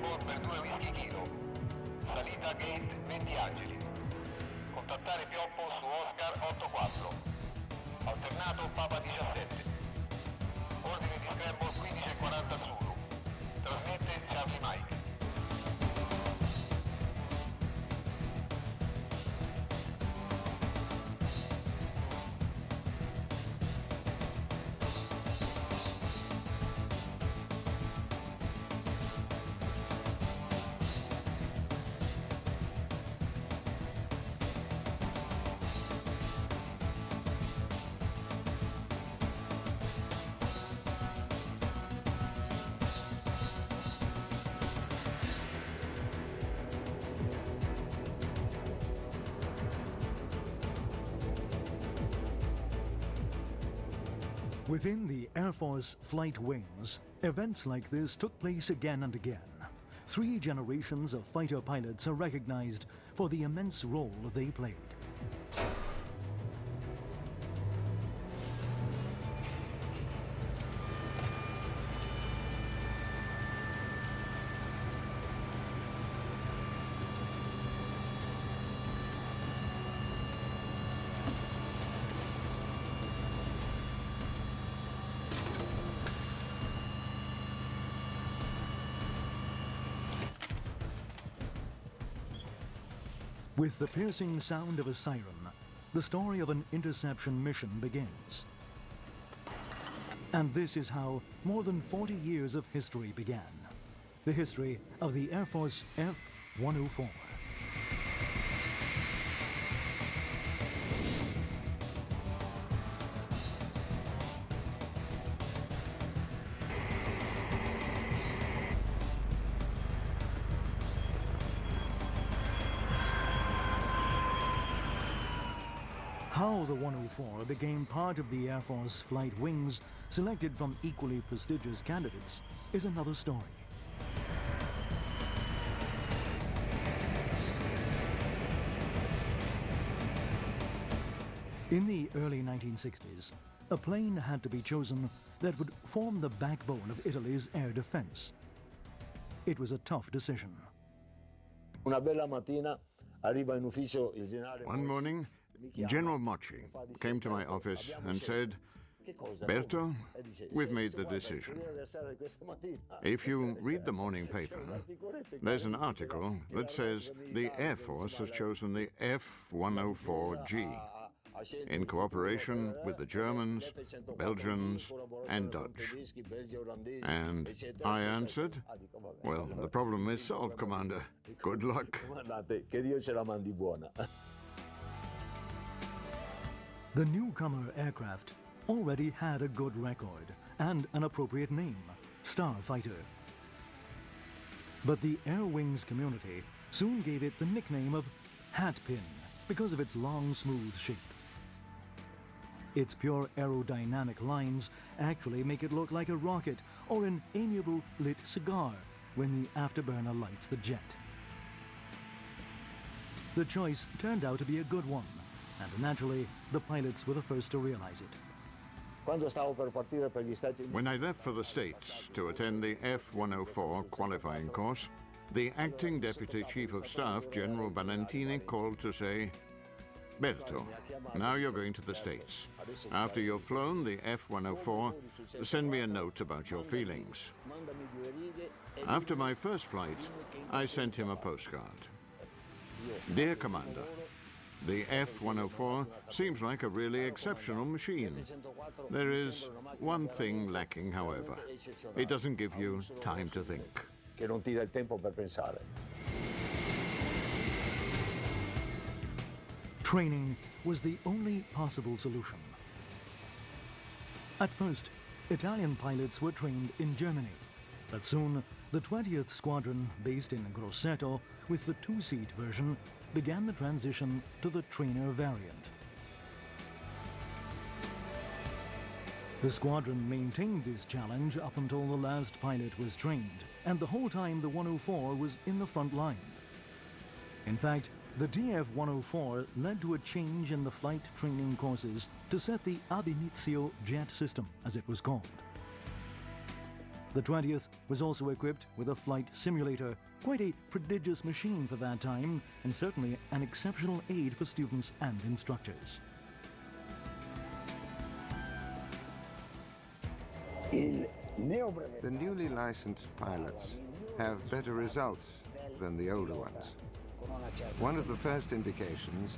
scramble per 2 whisky kilo. Salita gate 20 angeli. Contattare Pioppo su Oscar 84. Alternato Papa 17. Ordine di scramble 15:40 Zulu. Trasmette Charlie Mike. Within the Air Force flight wings, events like this took place again and again. 3 generations of fighter pilots are recognized for the immense role they played. With the piercing sound of a siren, the story of an interception mission begins. And this is how more than 40 years of history began. The history of the Air Force F-104. How the 104 became part of the Air Force flight wings, selected from equally prestigious candidates, is another story. In the early 1960s, a plane had to be chosen that would form the backbone of Italy's air defense. It was a tough decision. Una bella mattina arriva in ufficio il generale. One morning, General Mocci came to my office and said, "Berto, we've made the decision. If you read the morning paper, there's an article that says the Air Force has chosen the F-104G in cooperation with the Germans, Belgians, and Dutch." And I answered, "Well, the problem is solved, Commander. Good luck." The newcomer aircraft already had a good record and an appropriate name, Starfighter. But the Air Wings community soon gave it the nickname of Hatpin because of its long, smooth shape. Its pure aerodynamic lines actually make it look like a rocket or an amiable lit cigar when the afterburner lights the jet. The choice turned out to be a good one, and naturally, the pilots were the first to realize it. When I left for the States to attend the F-104 qualifying course, the acting Deputy Chief of Staff, General Valentini, called to say, "Berto, now you're going to the States. After you've flown the F-104, send me a note about your feelings." After my first flight, I sent him a postcard. "Dear Commander, the F-104 seems like a really exceptional machine. There is one thing lacking, however. It doesn't give you time to think." Training was the only possible solution. At first, Italian pilots were trained in Germany, but soon the 20th Squadron, based in Grosseto with the 2-seat version, began the transition to the trainer variant. The squadron maintained this challenge up until the last pilot was trained, and the whole time the 104 was in the front line. In fact, the DF-104 led to a change in the flight training courses to set the ab initio jet system, as it was called. The 20th was also equipped with a flight simulator, quite a prodigious machine for that time, and certainly an exceptional aid for students and instructors. The newly licensed pilots have better results than the older ones. One of the first indications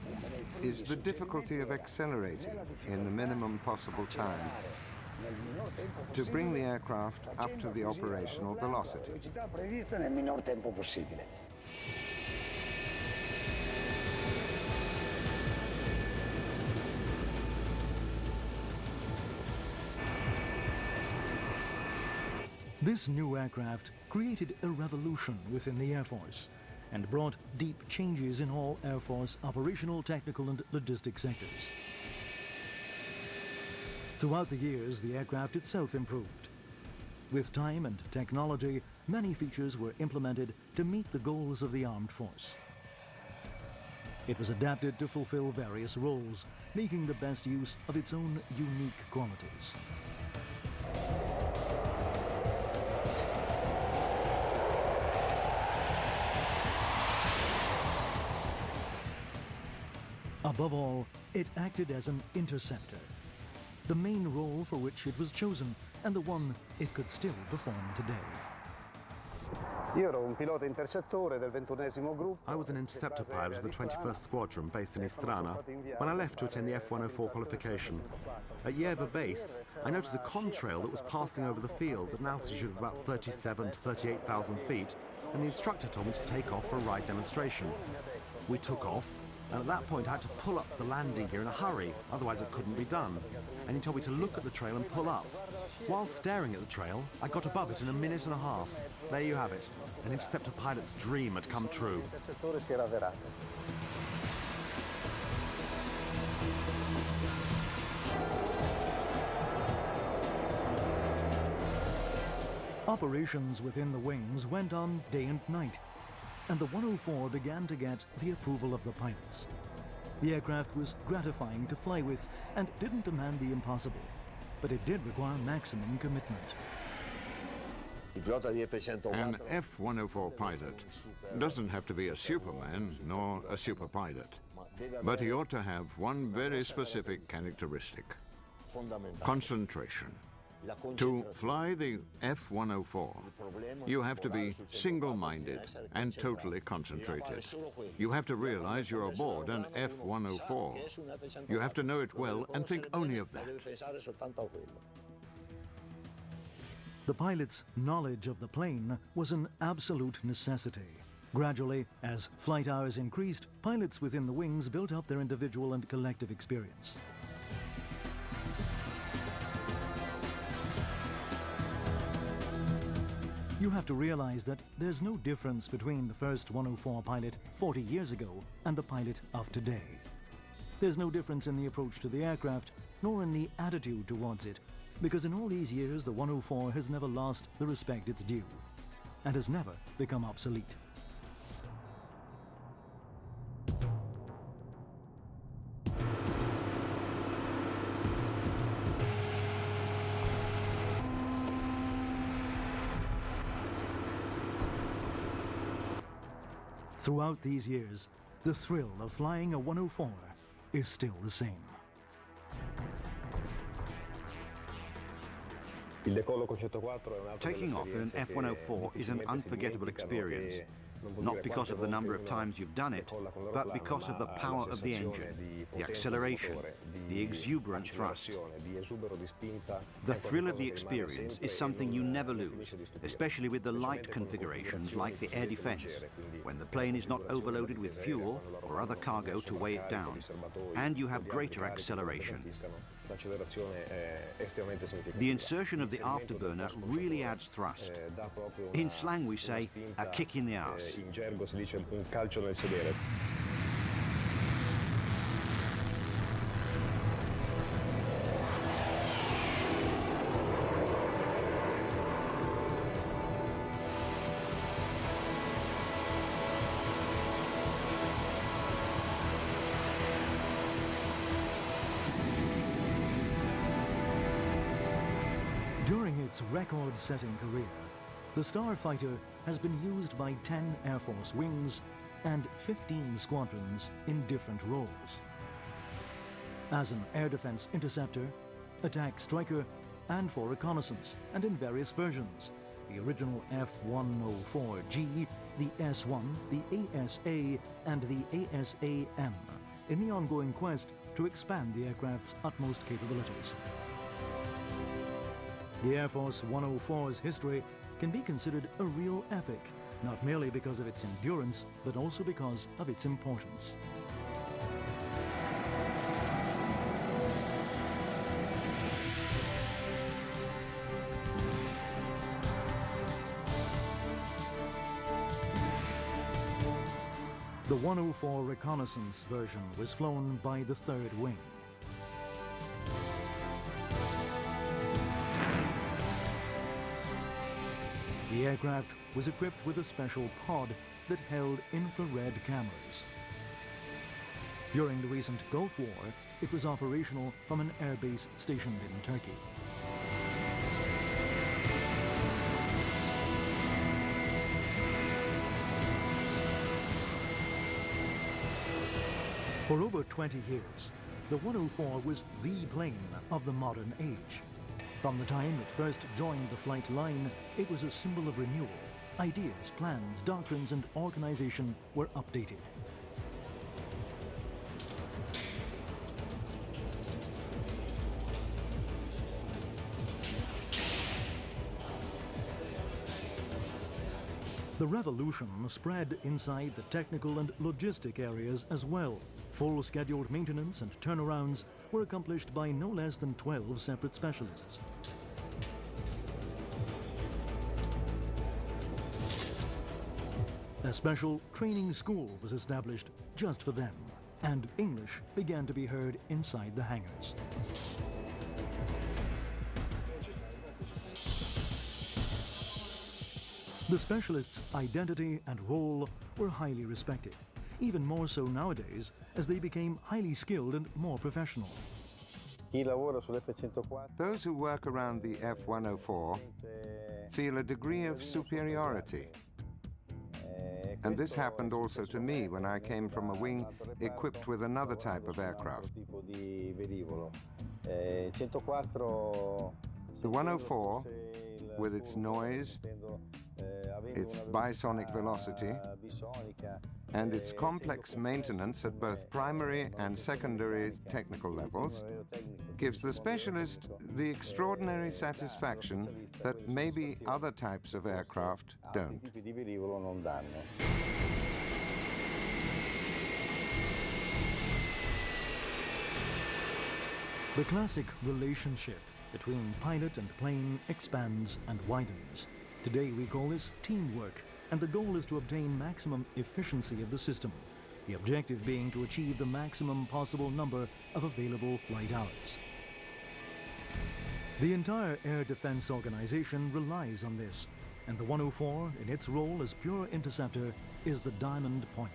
is the difficulty of accelerating in the minimum possible time to bring the aircraft up to the operational velocity. This new aircraft created a revolution within the Air Force and brought deep changes in all Air Force operational, technical and logistic sectors. Throughout the years, the aircraft itself improved. With time and technology, many features were implemented to meet the goals of the armed force. It was adapted to fulfill various roles, making the best use of its own unique qualities. Above all, it acted as an interceptor, the main role for which it was chosen and the one it could still perform today. I was an interceptor pilot of the 21st Squadron based in Istrana when I left to attend the F-104 qualification. At Yerba Base, I noticed a contrail that was passing over the field at an altitude of about 37 to 38,000 feet, and the instructor told me to take off for a ride demonstration. We took off, and at that point I had to pull up the landing gear in a hurry, otherwise it couldn't be done. And he told me to look at the trail and pull up. While staring at the trail, I got above it in a minute and a half. There you have it. An interceptor pilot's dream had come true. Operations within the wings went on day and night, and the 104 began to get the approval of the pilots. The aircraft was gratifying to fly with and didn't demand the impossible, but it did require maximum commitment. An F-104 pilot doesn't have to be a superman nor a super pilot, but he ought to have one very specific characteristic: concentration. To fly the F-104, you have to be single-minded and totally concentrated. You have to realize you're aboard an F-104. You have to know it well and think only of that. The pilot's knowledge of the plane was an absolute necessity. Gradually, as flight hours increased, pilots within the wings built up their individual and collective experience. You have to realize that there's no difference between the first 104 pilot 40 years ago and the pilot of today. There's no difference in the approach to the aircraft, nor in the attitude towards it, because in all these years the 104 has never lost the respect it's due, and has never become obsolete. Throughout these years, the thrill of flying a 104 is still the same. Taking off in an F-104 is an unforgettable experience, not because of the number of times you've done it, but because of the power of the engine, the acceleration, the exuberant thrust. The thrill of the experience is something you never lose, especially with the light configurations like the air defense, when the plane is not overloaded with fuel or other cargo to weigh it down, and you have greater acceleration. The insertion of the afterburner really adds thrust. In slang we say, a kick in the arse. During its record-setting career, the Starfighter has been used by 10 Air Force wings and 15 squadrons in different roles. As an air defense interceptor, attack striker, and for reconnaissance, and in various versions: the original F-104G, the S-1, the ASA, and the ASA-M, in the ongoing quest to expand the aircraft's utmost capabilities. The Air Force 104's history can be considered a real epic, not merely because of its endurance, but also because of its importance. The 104 reconnaissance version was flown by the 3rd Wing. The aircraft was equipped with a special pod that held infrared cameras. During the recent Gulf War, it was operational from an airbase stationed in Turkey. For over 20 years, the 104 was the plane of the modern age. From the time it first joined the flight line, it was a symbol of renewal. Ideas, plans, doctrines, and organization were updated. The revolution spread inside the technical and logistic areas as well. Full scheduled maintenance and turnarounds were accomplished by no less than 12 separate specialists. A special training school was established just for them, and English began to be heard inside the hangars. The specialists' identity and role were highly respected, even more so nowadays as they became highly skilled and more professional. Those who work around the F-104 feel a degree of superiority. And this happened also to me when I came from a wing equipped with another type of aircraft. The 104, with its noise, its bisonic velocity, and its complex maintenance at both primary and secondary technical levels, gives the specialist the extraordinary satisfaction that maybe other types of aircraft don't. The classic relationship between pilot and plane expands and widens. Today we call this teamwork, and the goal is to obtain maximum efficiency of the system, the objective being to achieve the maximum possible number of available flight hours. The entire air defense organization relies on this, and the 104, in its role as pure interceptor, is the diamond point.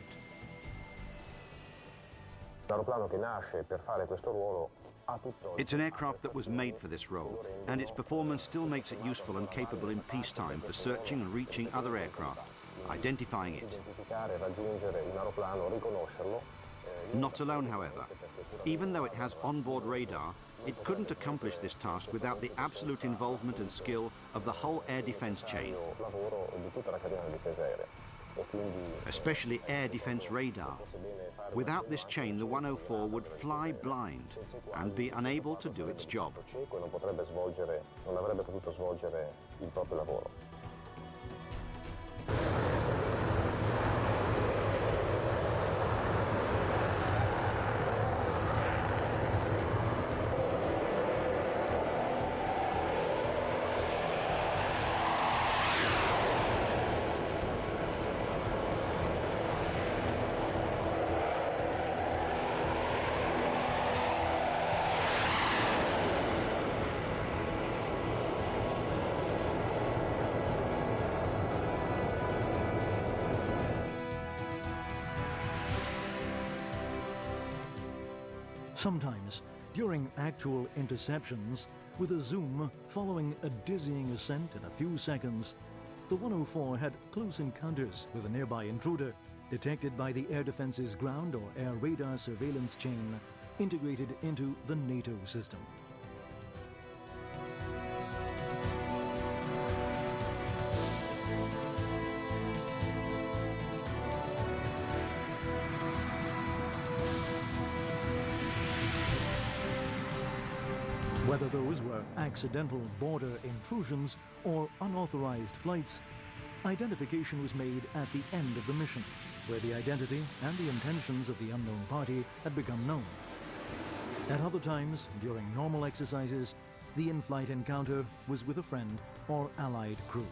It's an aircraft that was made for this role, and its performance still makes it useful and capable in peacetime for searching and reaching other aircraft, identifying it. Not alone, however. Even though it has onboard radar, it couldn't accomplish this task without the absolute involvement and skill of the whole air defense chain, especially air defense radar. Without this chain, the 104 would fly blind and be unable to do its job. Sometimes During actual interceptions, with a zoom following a dizzying ascent in a few seconds, the 104 had close encounters with a nearby intruder, detected by the Air Defense's ground or air radar surveillance chain integrated into the NATO system. Whether those were accidental border intrusions or unauthorized flights, identification was made at the end of the mission, where the identity and the intentions of the unknown party had become known. At other times, during normal exercises, the in-flight encounter was with a friend or allied crew.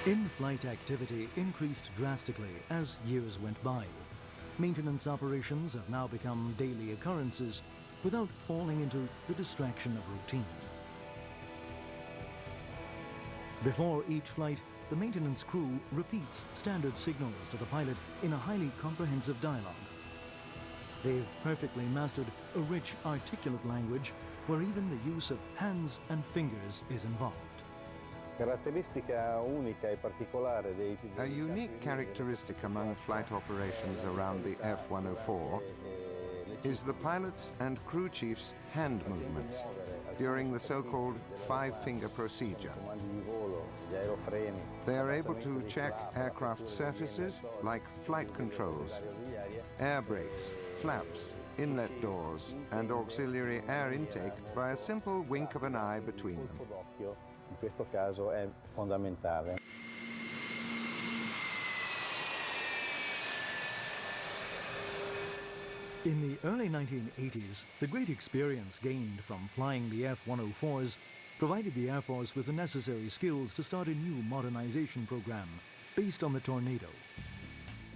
In-flight activity increased drastically as years went by. Maintenance operations have now become daily occurrences without falling into the distraction of routine. Before each flight, the maintenance crew repeats standard signals to the pilot in a highly comprehensive dialogue. They've perfectly mastered a rich, articulate language where even the use of hands and fingers is involved. A unique characteristic among flight operations around the F-104 is the pilots' and crew chiefs' hand movements during the so-called five-finger procedure. They are able to check aircraft surfaces like flight controls, air brakes, flaps, inlet doors, and auxiliary air intake by a simple wink of an eye between them. In questo caso è fondamentale. In the early 1980s, the great experience gained from flying the F-104s provided the Air Force with the necessary skills to start a new modernization program based on the Tornado.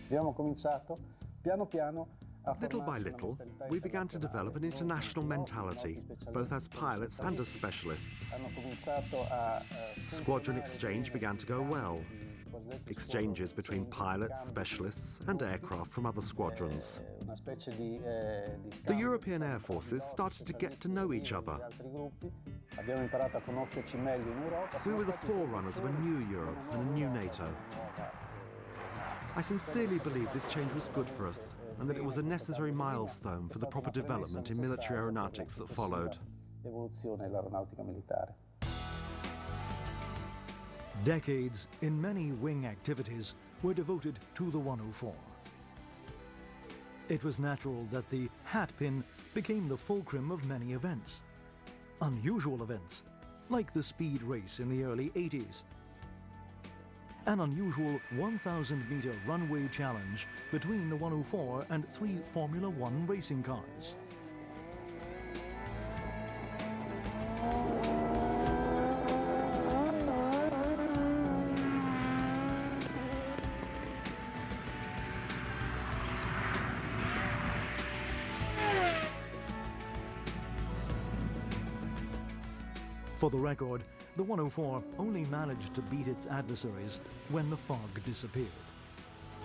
Abbiamo cominciato piano piano. Little by little, we began to develop an international mentality, both as pilots and as specialists. Squadron exchange began to go well. Exchanges between pilots, specialists, and aircraft from other squadrons. The European air forces started to get to know each other. We were the forerunners of a new Europe and a new NATO. I sincerely believe this change was good for us, and that it was a necessary milestone for the proper development in military aeronautics that followed. Decades in many wing activities were devoted to the 104. It was natural that the hat pin became the fulcrum of many events. Unusual events, like the speed race in the early 80s. An unusual 1,000-meter runway challenge between the 104 and 3 Formula One racing cars. For the record, the 104 only managed to beat its adversaries when the fog disappeared.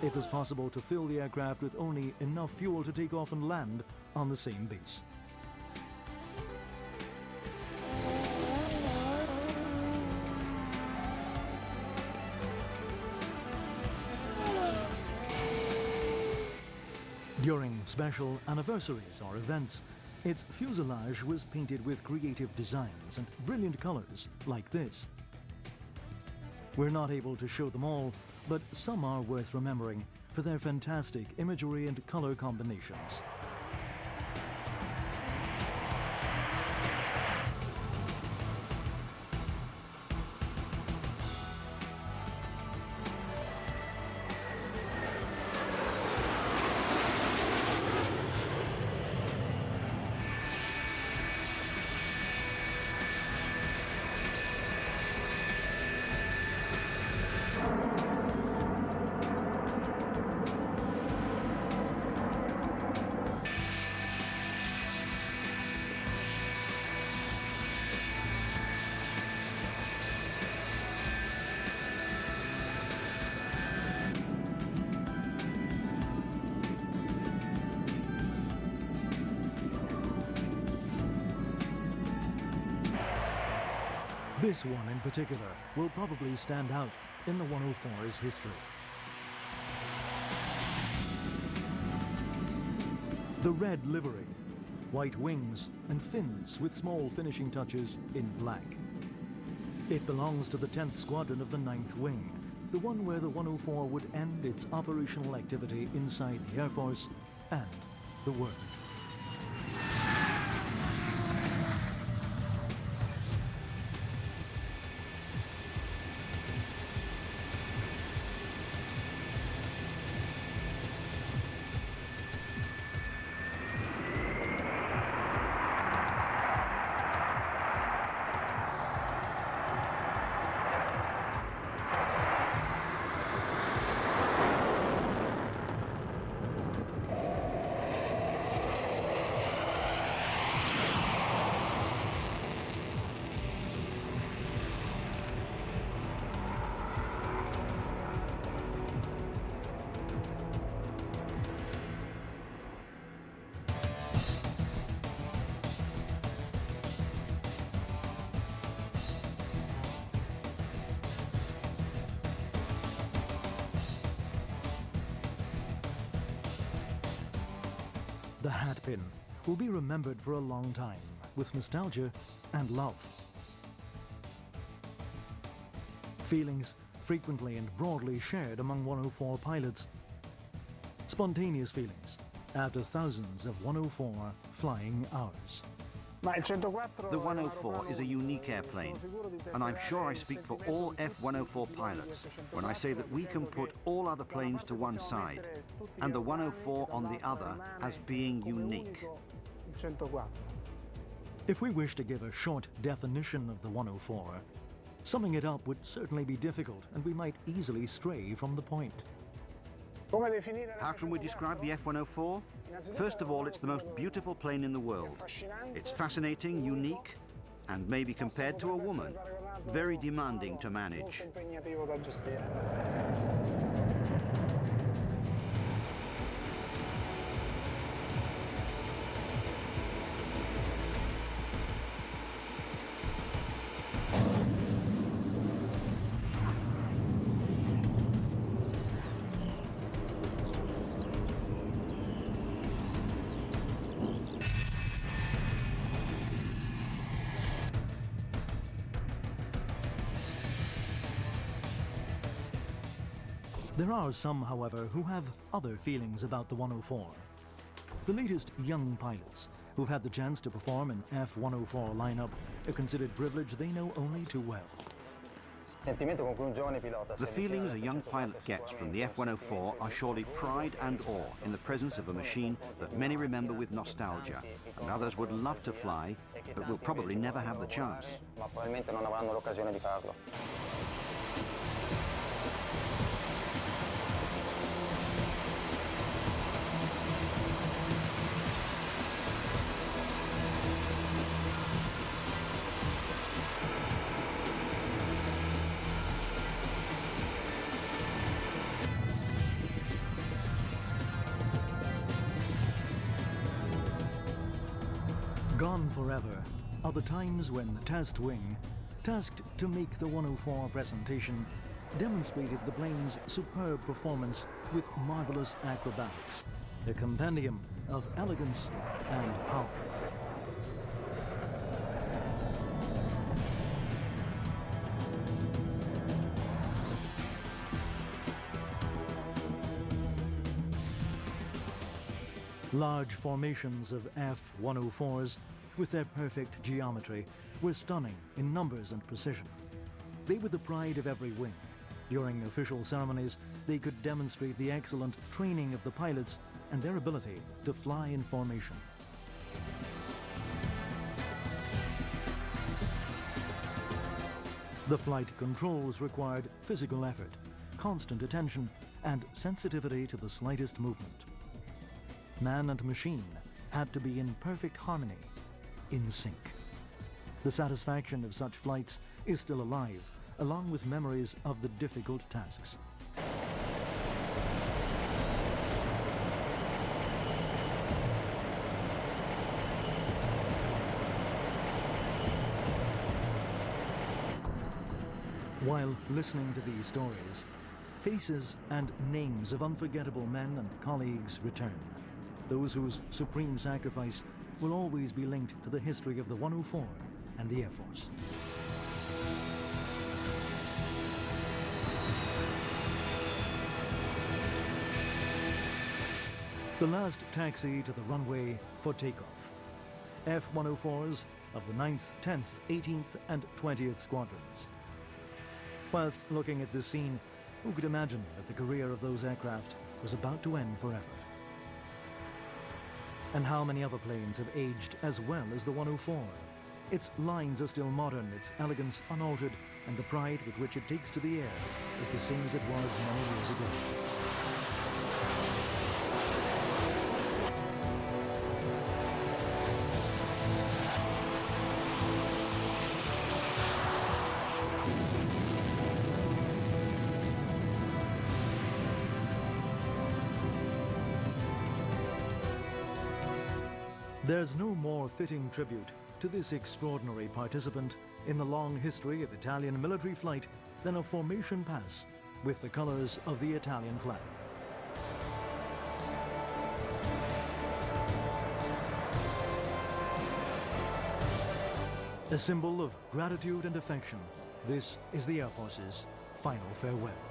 It was possible to fill the aircraft with only enough fuel to take off and land on the same base. During special anniversaries or events, its fuselage was painted with creative designs and brilliant colors, like this. We're not able to show them all, but some are worth remembering for their fantastic imagery and color combinations. This one in particular will probably stand out in the 104's history. The red livery, white wings and fins with small finishing touches in black. It belongs to the 10th Squadron of the 9th Wing, the one where the 104 would end its operational activity inside the Air Force and the world. The hat pin will be remembered for a long time with nostalgia and love. Feelings frequently and broadly shared among 104 pilots. Spontaneous feelings after thousands of 104 flying hours. The 104 is a unique airplane, and I'm sure I speak for all F-104 pilots when I say that we can put all other planes to one side, and the 104 on the other as being unique. If we wish to give a short definition of the 104, summing it up would certainly be difficult, and we might easily stray from the point. How can we describe the F-104? First of all, it's the most beautiful plane in the world. It's fascinating, unique, and may be compared to a woman. Very demanding to manage. There are some, however, who have other feelings about the 104. The latest young pilots who've had the chance to perform in F-104 lineup are considered privilege they know only too well. The feelings a young pilot gets from the F-104 are surely pride and awe in the presence of a machine that many remember with nostalgia, and others would love to fly, but will probably never have the chance. Gone forever are the times when the test wing, tasked to make the 104 presentation, demonstrated the plane's superb performance with marvelous acrobatics, a compendium of elegance and power. Large formations of F-104s, with their perfect geometry, were stunning in numbers and precision. They were the pride of every wing. During official ceremonies, they could demonstrate the excellent training of the pilots and their ability to fly in formation. The flight controls required physical effort, constant attention, and sensitivity to the slightest movement. Man and machine had to be in perfect harmony, in sync. The satisfaction of such flights is still alive, along with memories of the difficult tasks. While listening to these stories, faces and names of unforgettable men and colleagues return. Those whose supreme sacrifice will always be linked to the history of the 104 and the Air Force. The last taxi to the runway for takeoff. F-104s of the 9th, 10th, 18th and 20th Squadrons. Whilst looking at this scene, who could imagine that the career of those aircraft was about to end forever? And how many other planes have aged as well as the 104? Its lines are still modern, its elegance unaltered, and the pride with which it takes to the air is the same as it was many years ago. There's no more fitting tribute to this extraordinary participant in the long history of Italian military flight than a formation pass with the colors of the Italian flag. A symbol of gratitude and affection, this is the Air Force's final farewell.